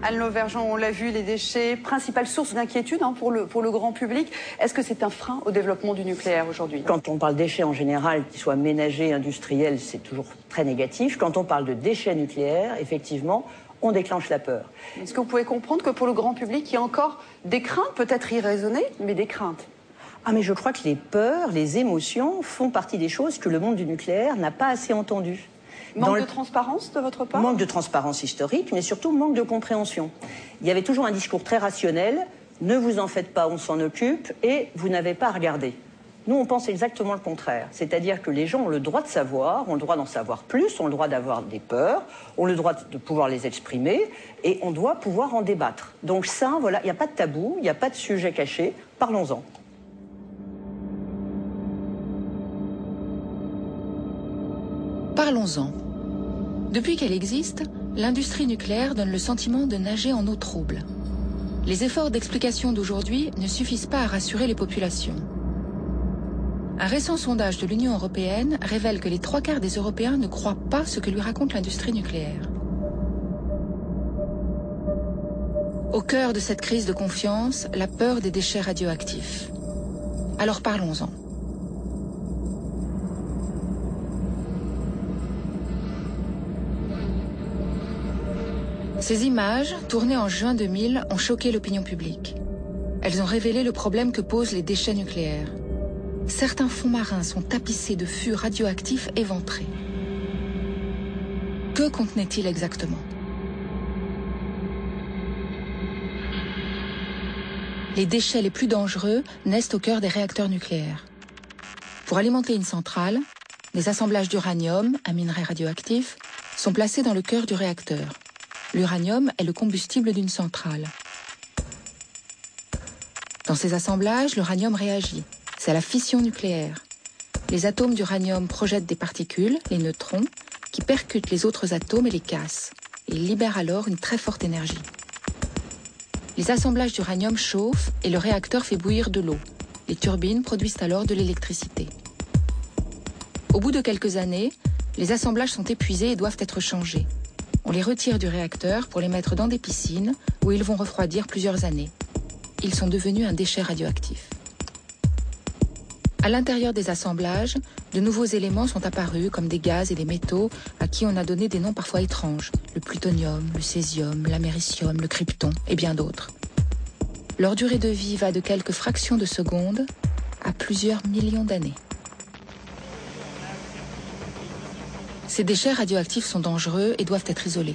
Anne Lauvergeon, on l'a vu, les déchets, principale source d'inquiétude pour le grand public. Est-ce que c'est un frein au développement du nucléaire aujourd'hui? Quand on parle déchets en général, qu'ils soient ménagers, industriels, c'est toujours très négatif. Quand on parle de déchets nucléaires, effectivement, on déclenche la peur. Est-ce que vous pouvez comprendre que pour le grand public, il y a encore des craintes, peut-être irraisonnées, mais des craintes? Ah, mais je crois que les peurs, les émotions font partie des choses que le monde du nucléaire n'a pas assez entendues. Manque de transparence de votre part? Manque de transparence historique, mais surtout manque de compréhension. Il y avait toujours un discours très rationnel, ne vous en faites pas, on s'en occupe, et vous n'avez pas à regarder. Nous, on pense exactement le contraire. C'est-à-dire que les gens ont le droit de savoir, ont le droit d'en savoir plus, ont le droit d'avoir des peurs, ont le droit de pouvoir les exprimer, et on doit pouvoir en débattre. Donc ça, voilà, il n'y a pas de tabou, il n'y a pas de sujet caché, parlons-en. Parlons-en. Depuis qu'elle existe, l'industrie nucléaire donne le sentiment de nager en eau trouble. Les efforts d'explication d'aujourd'hui ne suffisent pas à rassurer les populations. Un récent sondage de l'Union européenne révèle que les 3/4 des Européens ne croient pas ce que lui raconte l'industrie nucléaire. Au cœur de cette crise de confiance, la peur des déchets radioactifs. Alors parlons-en. Ces images, tournées en juin 2000, ont choqué l'opinion publique. Elles ont révélé le problème que posent les déchets nucléaires. Certains fonds marins sont tapissés de fûts radioactifs éventrés. Que contenait-il exactement? Les déchets les plus dangereux naissent au cœur des réacteurs nucléaires. Pour alimenter une centrale, des assemblages d'uranium, un minerai radioactif, sont placés dans le cœur du réacteur. L'uranium est le combustible d'une centrale. Dans ces assemblages, l'uranium réagit. C'est la fission nucléaire. Les atomes d'uranium projettent des particules, les neutrons, qui percutent les autres atomes et les cassent. Ils libèrent alors une très forte énergie. Les assemblages d'uranium chauffent et le réacteur fait bouillir de l'eau. Les turbines produisent alors de l'électricité. Au bout de quelques années, les assemblages sont épuisés et doivent être changés. On les retire du réacteur pour les mettre dans des piscines où ils vont refroidir plusieurs années. Ils sont devenus un déchet radioactif. À l'intérieur des assemblages, de nouveaux éléments sont apparus comme des gaz et des métaux à qui on a donné des noms parfois étranges. Le plutonium, le césium, l'américium, le krypton et bien d'autres. Leur durée de vie va de quelques fractions de secondes à plusieurs millions d'années. Ces déchets radioactifs sont dangereux et doivent être isolés.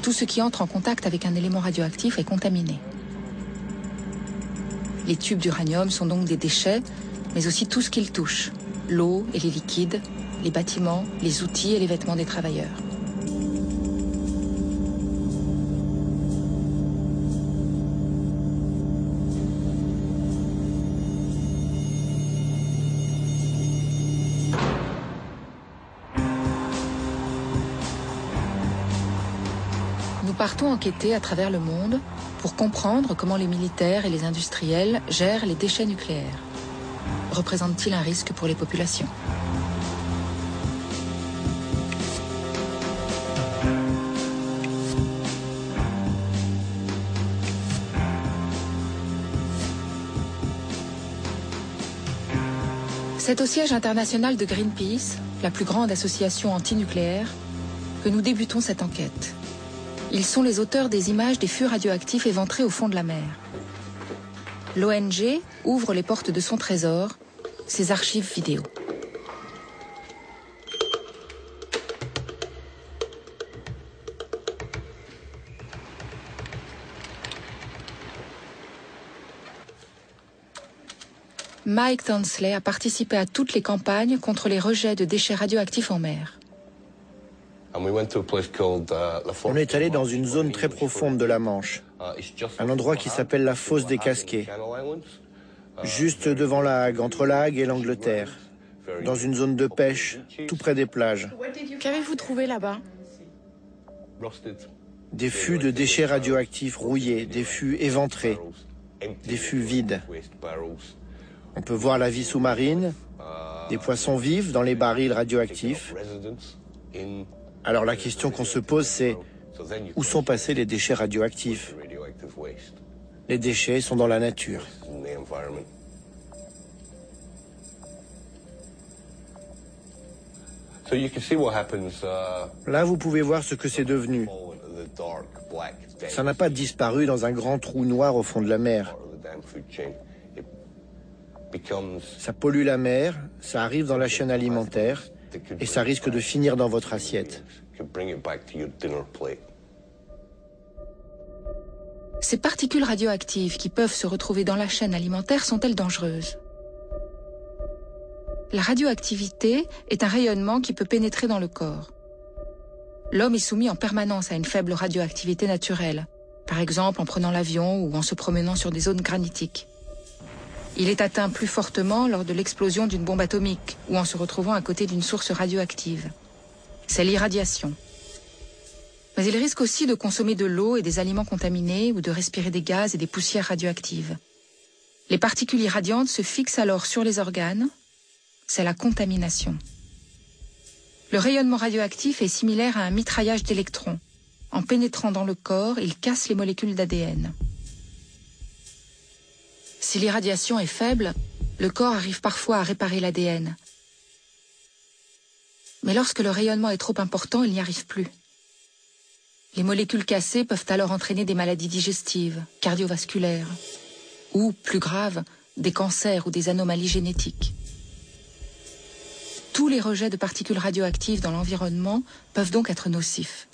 Tout ce qui entre en contact avec un élément radioactif est contaminé. Les tubes d'uranium sont donc des déchets, mais aussi tout ce qu'ils touchent. L'eau et les liquides, les bâtiments, les outils et les vêtements des travailleurs. Nous partons enquêter à travers le monde pour comprendre comment les militaires et les industriels gèrent les déchets nucléaires. Représente-t-il un risque pour les populations? C'est au siège international de Greenpeace, la plus grande association antinucléaire, que nous débutons cette enquête. Ils sont les auteurs des images des fûts radioactifs éventrés au fond de la mer. L'ONG ouvre les portes de son trésor, ses archives vidéo. Mike Tansley a participé à toutes les campagnes contre les rejets de déchets radioactifs en mer. On est allé dans une zone très profonde de la Manche, un endroit qui s'appelle la fosse des Casquets, juste devant La Hague, entre La Hague et l'Angleterre, dans une zone de pêche, tout près des plages. Qu'avez-vous trouvé là-bas? Des fûts de déchets radioactifs rouillés, des fûts éventrés, des fûts vides. On peut voir la vie sous-marine, des poissons vifs dans les barils radioactifs. Alors la question qu'on se pose, c'est Où sont passés les déchets radioactifs? Les déchets sont dans la nature. Là, vous pouvez voir ce que c'est devenu. Ça n'a pas disparu dans un grand trou noir au fond de la mer. Ça pollue la mer, ça arrive dans la chaîne alimentaire et ça risque de finir dans votre assiette. Ces particules radioactives qui peuvent se retrouver dans la chaîne alimentaire sont-elles dangereuses? La radioactivité est un rayonnement qui peut pénétrer dans le corps. L'homme est soumis en permanence à une faible radioactivité naturelle, par exemple en prenant l'avion ou en se promenant sur des zones granitiques. Il est atteint plus fortement lors de l'explosion d'une bombe atomique ou en se retrouvant à côté d'une source radioactive. C'est l'irradiation. Mais il risque aussi de consommer de l'eau et des aliments contaminés ou de respirer des gaz et des poussières radioactives. Les particules irradiantes se fixent alors sur les organes. C'est la contamination. Le rayonnement radioactif est similaire à un mitraillage d'électrons. En pénétrant dans le corps, il casse les molécules d'ADN. Si l'irradiation est faible, le corps arrive parfois à réparer l'ADN. Mais lorsque le rayonnement est trop important, il n'y arrive plus. Les molécules cassées peuvent alors entraîner des maladies digestives, cardiovasculaires, ou, plus grave, des cancers ou des anomalies génétiques. Tous les rejets de particules radioactives dans l'environnement peuvent donc être nocifs.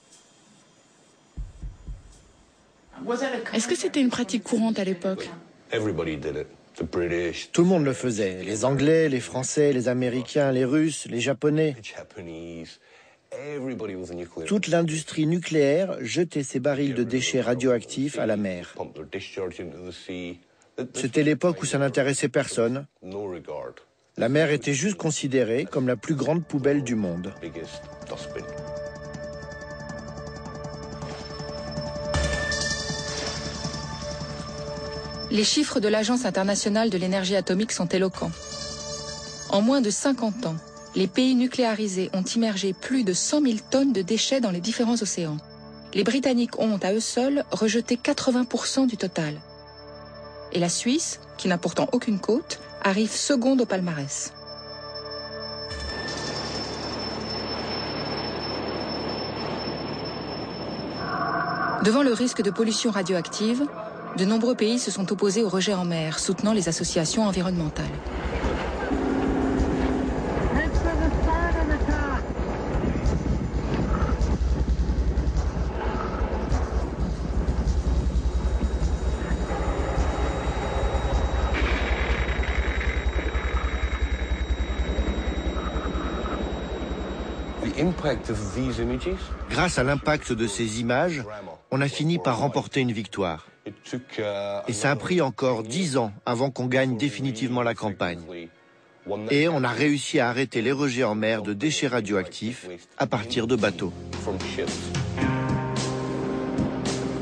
Est-ce que c'était une pratique courante à l'époque? Tout le monde le faisait. Les Anglais, les Français, les Américains, les Russes, les Japonais. Toute l'industrie nucléaire jetait ses barils de déchets radioactifs à la mer. C'était l'époque où ça n'intéressait personne. La mer était juste considérée comme la plus grande poubelle du monde. Les chiffres de l'Agence internationale de l'énergie atomique sont éloquents. En moins de 50 ans, les pays nucléarisés ont immergé plus de 100 000 tonnes de déchets dans les différents océans. Les Britanniques ont, à eux seuls, rejeté 80% du total. Et la Suisse, qui n'a pourtant aucune côte, arrive seconde au palmarès. Devant le risque de pollution radioactive, de nombreux pays se sont opposés au rejet en mer, soutenant les associations environnementales. Grâce à l'impact de ces images, on a fini par remporter une victoire. Et ça a pris encore 10 ans avant qu'on gagne définitivement la campagne. Et on a réussi à arrêter les rejets en mer de déchets radioactifs à partir de bateaux.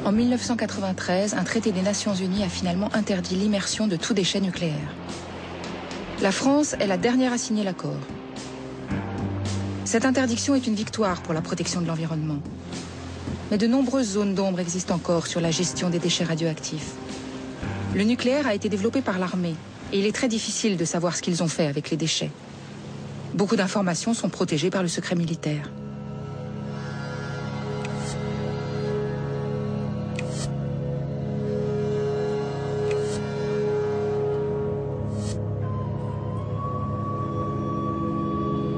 En 1993, un traité des Nations Unies a finalement interdit l'immersion de tout déchet nucléaire. La France est la dernière à signer l'accord. Cette interdiction est une victoire pour la protection de l'environnement. Mais de nombreuses zones d'ombre existent encore sur la gestion des déchets radioactifs. Le nucléaire a été développé par l'armée et il est très difficile de savoir ce qu'ils ont fait avec les déchets. Beaucoup d'informations sont protégées par le secret militaire.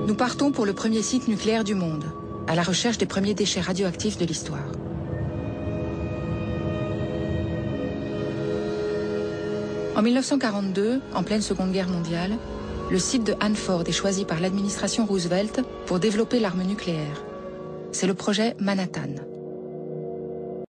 Nous partons pour le premier site nucléaire du monde, à la recherche des premiers déchets radioactifs de l'histoire. En 1942, en pleine Seconde Guerre mondiale, le site de Hanford est choisi par l'administration Roosevelt pour développer l'arme nucléaire. C'est le projet Manhattan.